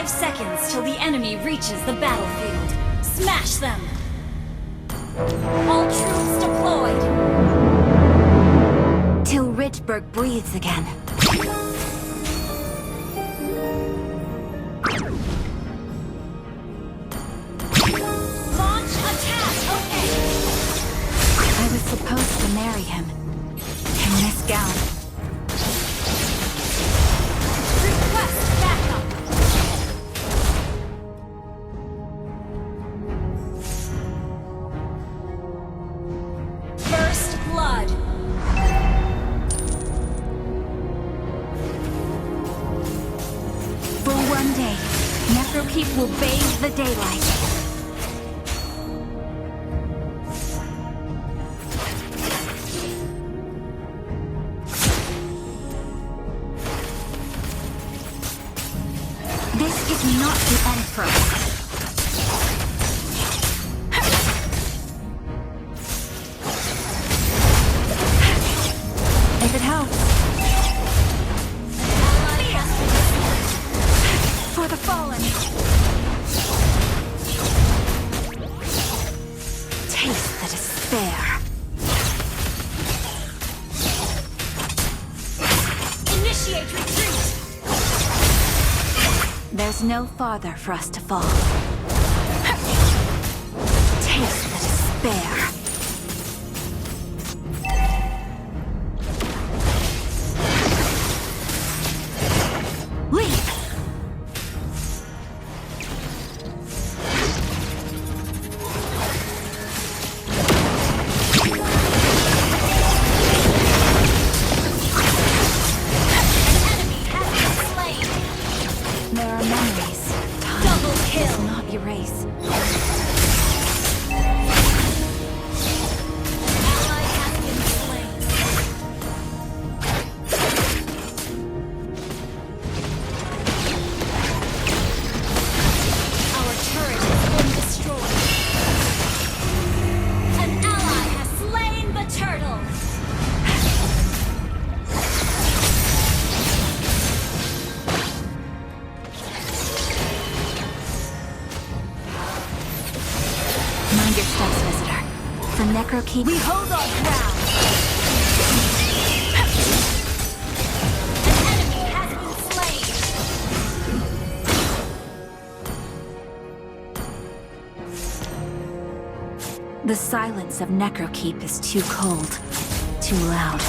seconds till the enemy reaches the battlefield. Smash them! All troops deployed! Till Richburg breathes again. Launch attack! Okay! I was supposed to marry him. In this gown. Request backup! First blood! For one day, Necrokeep will bathe the daylight. This is not the end for us. If it helps. For the fallen. Taste the despair. Initiate retreat! There's no farther for us to fall. Taste the despair. Leap! There are memories. Time Double does kill! not erase. Ally has been slain. Our turret has been destroyed. An ally has slain the turtle. Mind your steps, visitor. For Necrokeep, We hold our ground. An enemy has been slain. the silence of Necrokeep is too cold, too loud.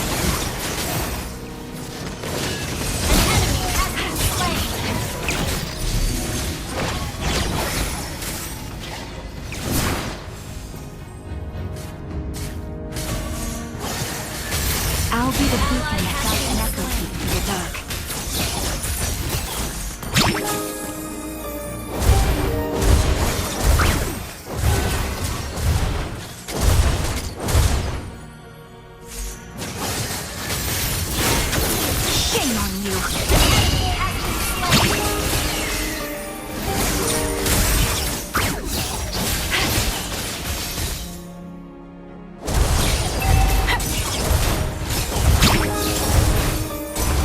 I'll be the beacon that guides Necrokeep through the dark. Shame on you!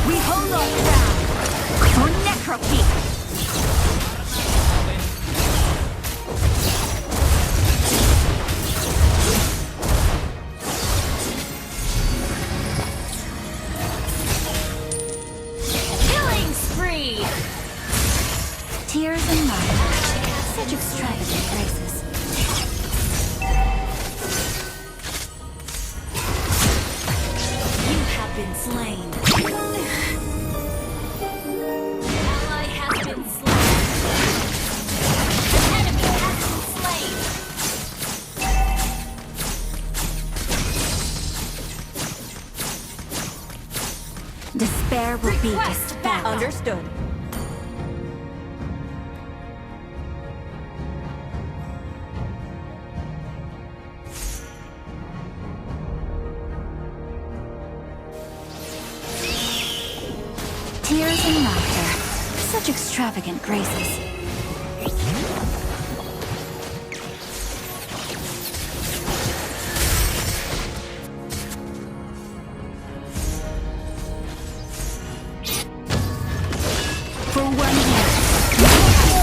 We hold our ground. For Necrokeep! Killing spree. Tears and laughter. Such extravagant graces. You have been slain. Ally has been slain. Enemy has been slain. Despair will be Request dispelled. backup. Understood. Tears and laughter. Such extravagant graces. For one year,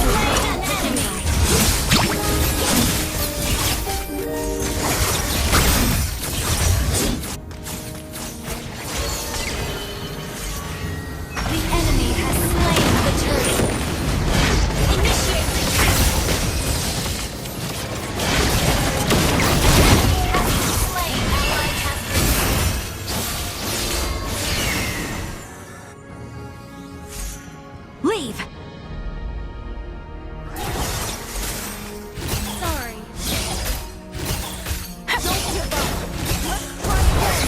Leave! Sorry. Don't give up. Let's try again.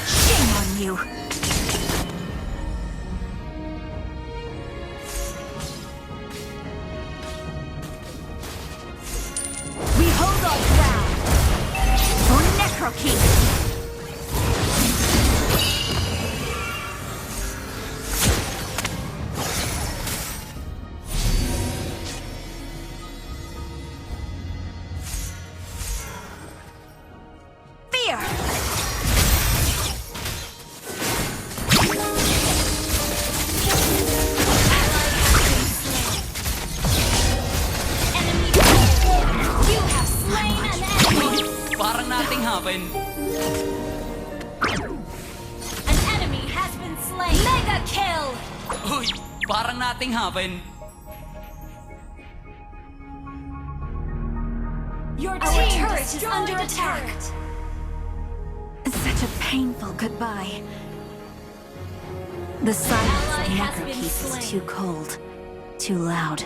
Shame on you! We hold our ground for Necrokeep! Fear! Enemy you have slain an enemy. Parang nating happen. An enemy has been slain. Mega kill. Uy, parang nating happen. Your team is under attack. Such a painful goodbye. The silence Ally of has been Necrokeep slain. is too cold, too loud.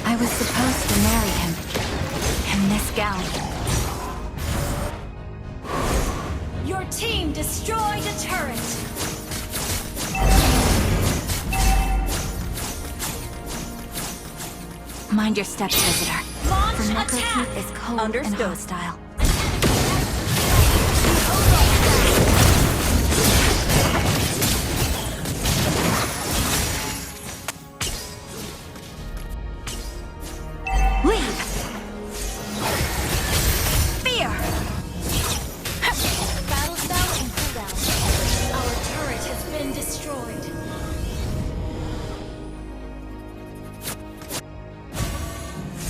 I was supposed to marry him in this gown. Your team destroyed a turret. Mind your steps, visitor. Launch For attack. Necrokeep is cold Understood. and hostile. Leave! Fear! Battle spell and cooldown. Our turret has been destroyed.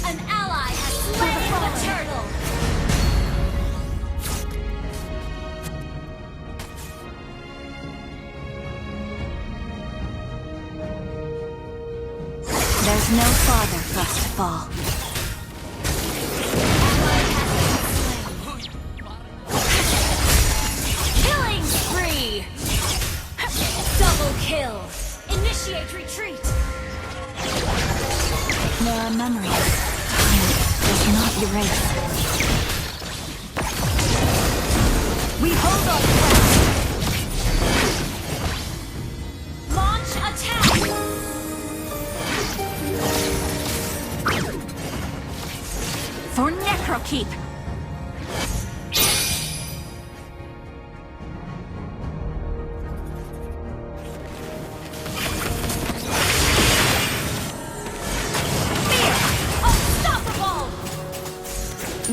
An ally has slain the turtle. There's no farther for us to fall. Killing spree! Double kill! Initiate retreat! There are memories. Time does not erase. We hold our ground! Launch attack! For Necrokeep! Unstoppable!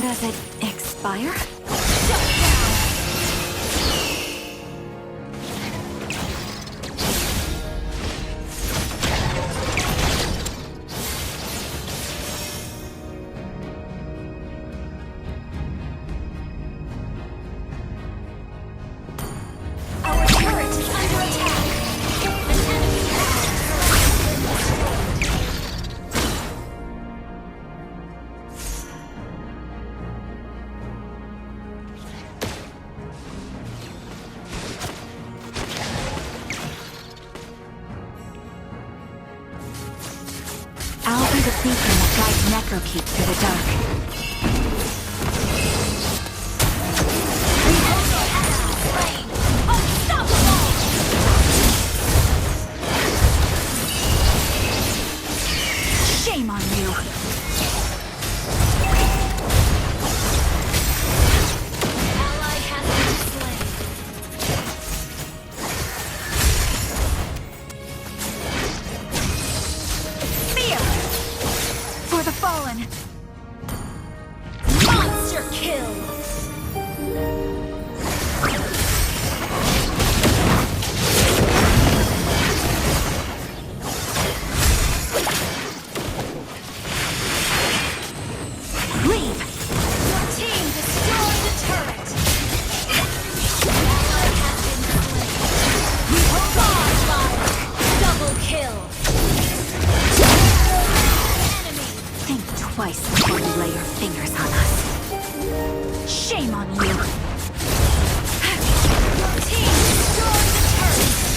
Does it expire? Shut down! Our turret is under attack! An enemy has been destroyed. I'll be the beacon that guides Necrokeep through the dark. We hold our ally slain! Unstoppable! Shame on you! Ally has been slain. Fear! For the fallen! twice before you lay your fingers on us. Shame on you! Your team destroyed the turret!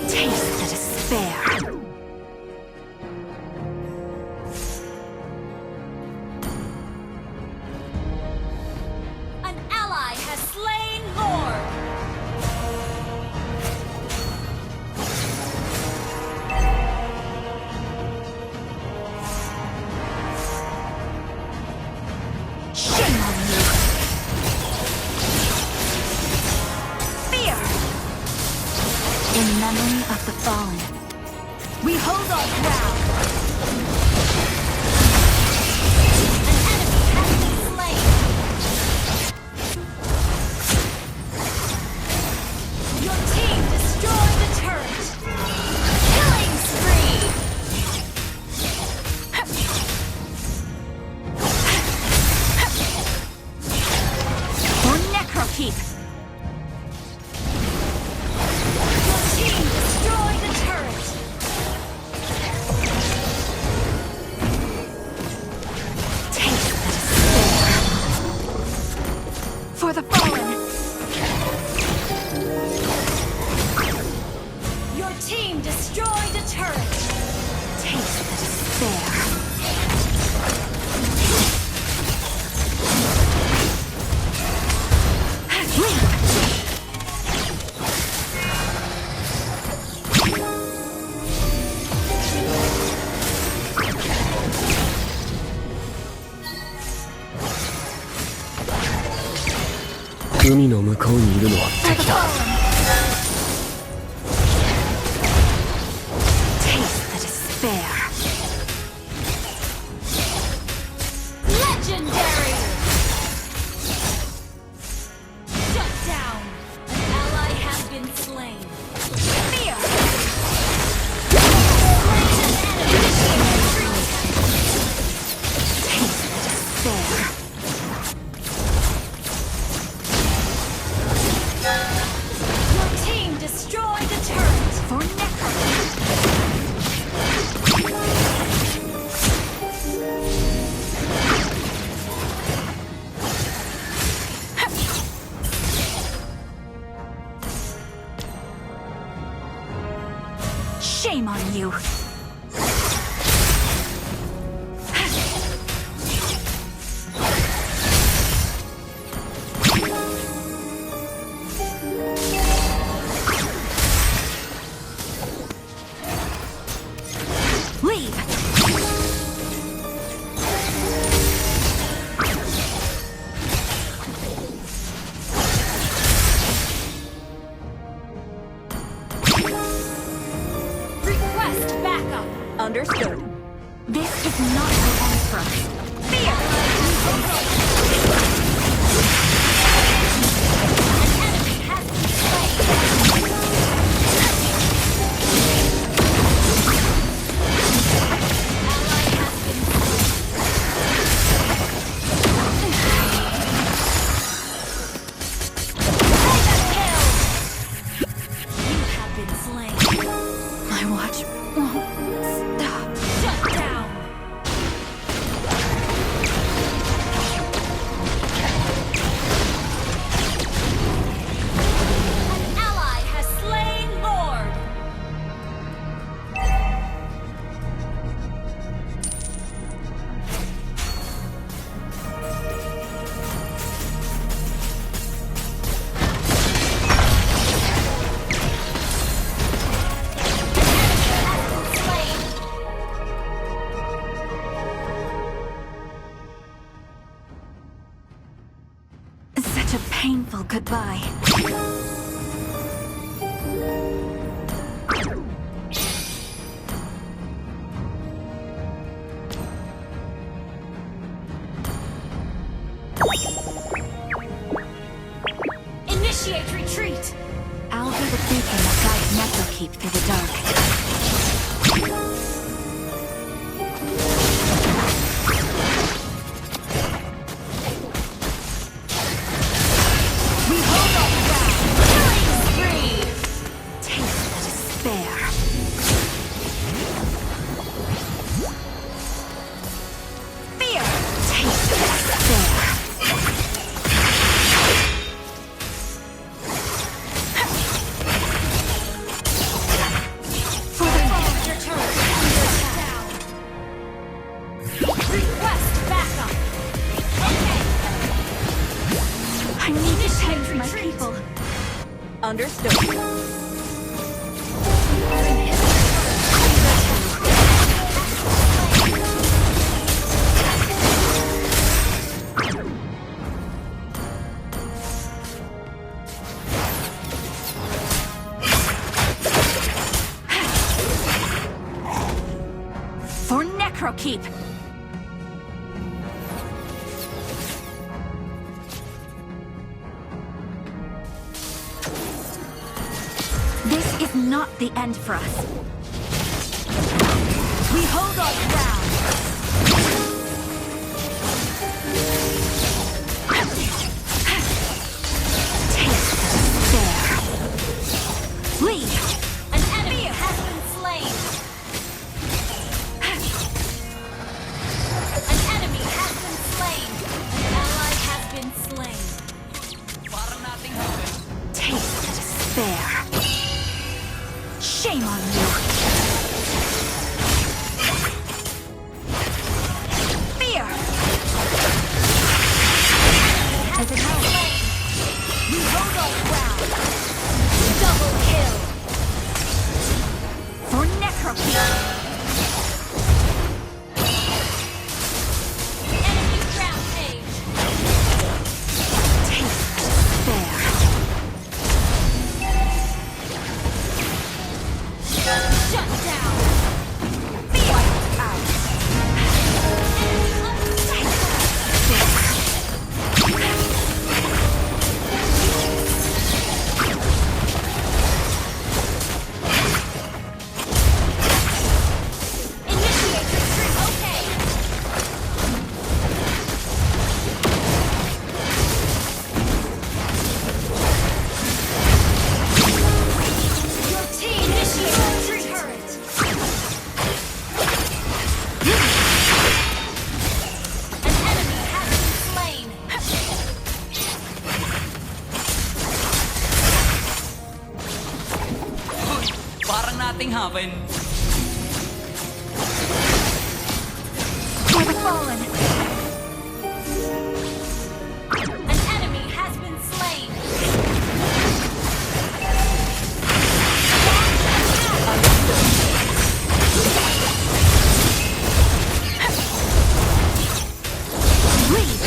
Taste the despair. An ally has slain Lord! Shame on you! Fear! In memory of the fallen, we hold our ground. An enemy has been slain! Your team destroyed the turret! Killing spree! For Necrokeep! Your team destroyed the turret! Taste the despair. For the fallen, Your team destroyed the turret! taste the despair. For the fallen. Taste the despair. Legendary! Shut down! An ally has been slain. Fear! Slain an enemy! Retreat! Taste the despair. Your team destroyed the turret! For Necrokeep. Shame on you! Leave! Request backup! Understood. This is not the end for us. Fear! An enemy has been slain! Ally has been slain! Mega kill! You have been slain! My watch won't stop. Shut down! An ally has slain Lord! Such a painful goodbye. Initiate retreat! I'll be the beacon that guides Necrokeep through the dark. We hold our ground! Understood. For Necrokeep! This is not the end for us. We hold our ground. Taste despair. Leave. An enemy has been slain. An enemy has been slain. An ally has been slain. Parang nating haven. Taste the despair. Shame on you. Fear. As it has. We hold our ground. Double kill. For Necrokeep. Enemy rampage. Taste the despair. Shut down. Wiped out. Initiate retreat. Okay. Your team initiate retreat turret. An enemy has been slain. Uy, parang nating haven. For the fallen. An enemy has been slain. Leave.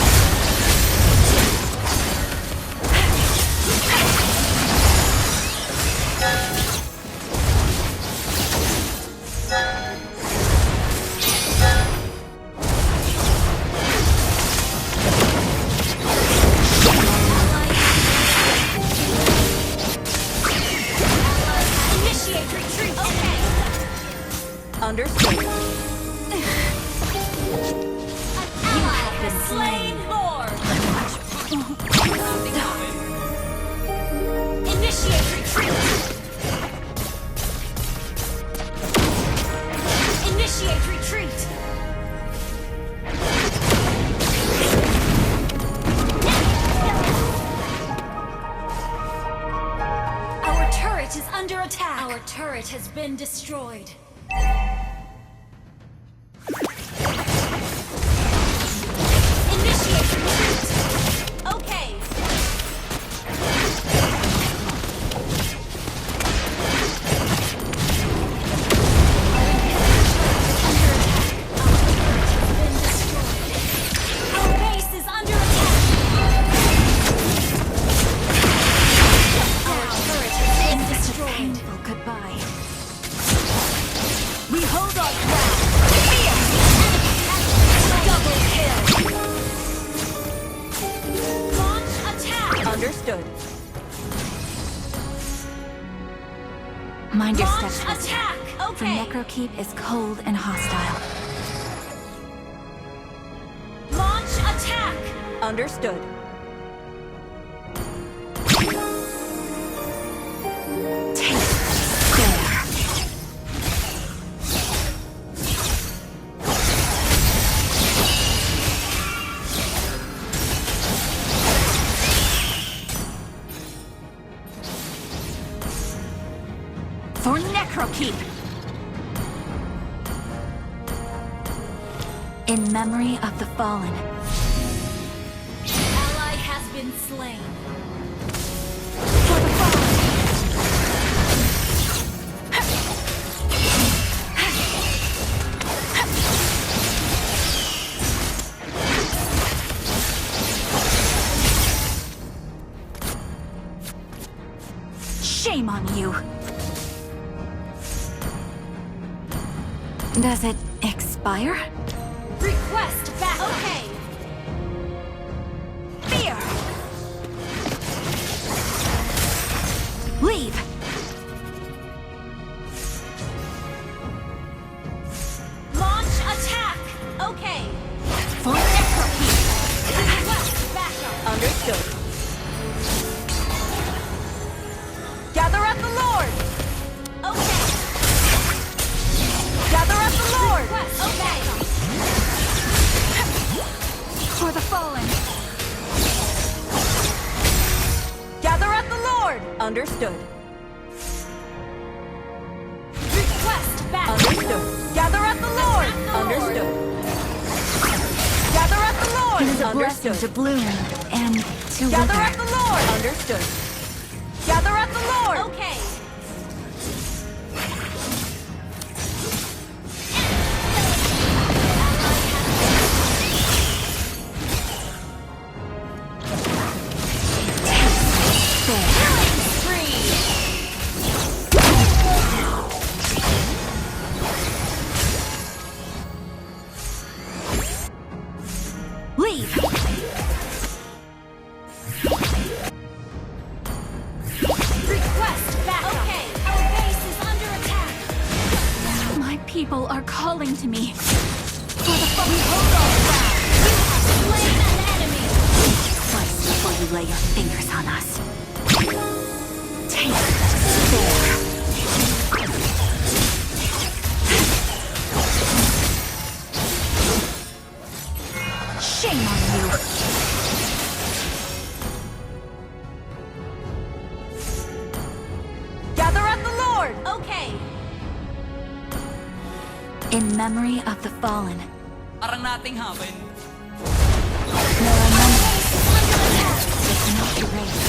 Initiate retreat. Okay. Understood. An ally has slain more. Nating haven. Initiate retreat. Initiate retreat. Our turret is under attack. Our turret has been destroyed. Initiate retreat. Okay. Our base is under attack. Our turret has been destroyed. Painful goodbye. We hold our ground. Fear! Double kill. Launch attack. Understood. Mind your Launch steps. attack. For Okay. Necrokeep is cold and hostile. Launch attack. Understood. Taste the despair. For Necrokeep! In memory of the fallen. Ally has been slain. For the fallen! Shame on you. Does it expire? Request back. Okay. Fear! Leave! Launch attack. Okay. For Necro Keep! Request backup. Understood. Gather at the Lord! Okay. Gather at the Lord! Request backup. For the fallen! Gather at the Lord! Understood. Request backup. Understood. Gather at the Lord! Attack the Lord. Understood. Gather at the Lord! It is a blessing Understood. to bloom and to Gather wither. at the Lord! Understood. Gather at the Lord! Okay. Leave! Request backup. Okay. Our base is under attack. My people are calling to me. For the fucking hold on ground. You have slain an enemy. Twice before you lay your fingers on us. Taste despair. Shame on you. Gather at the Lord! Okay. In memory of the fallen, Parang nating haven. there are memories that cannot erase.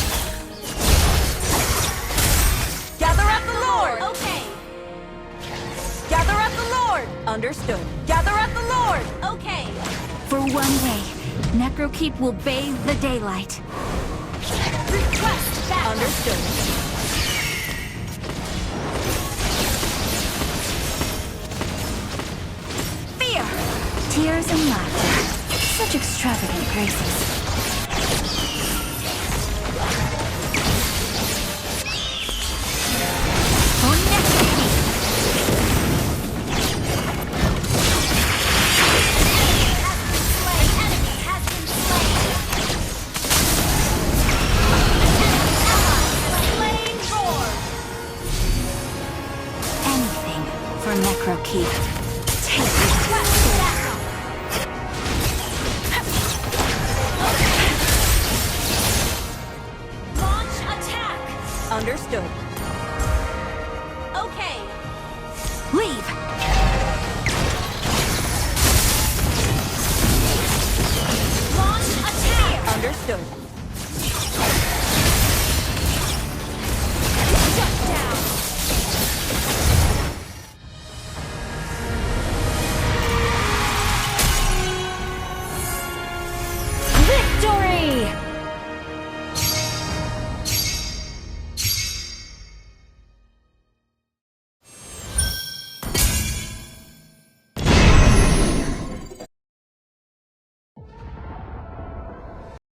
Gather at the Lord! Okay. Gather at the Lord! Understood. Gather at the Lord! Okay. For one day, Necrokeep will bathe the daylight. Request backup. Understood. Fear! Tears and laughter. Such extravagant graces. For Necrokeep! Enemy has been slain. Slain roar. Anything for Necrokeep. Take it. Request backup. Launch attack. Understood. Okay. Leave! Launch attack. Understood.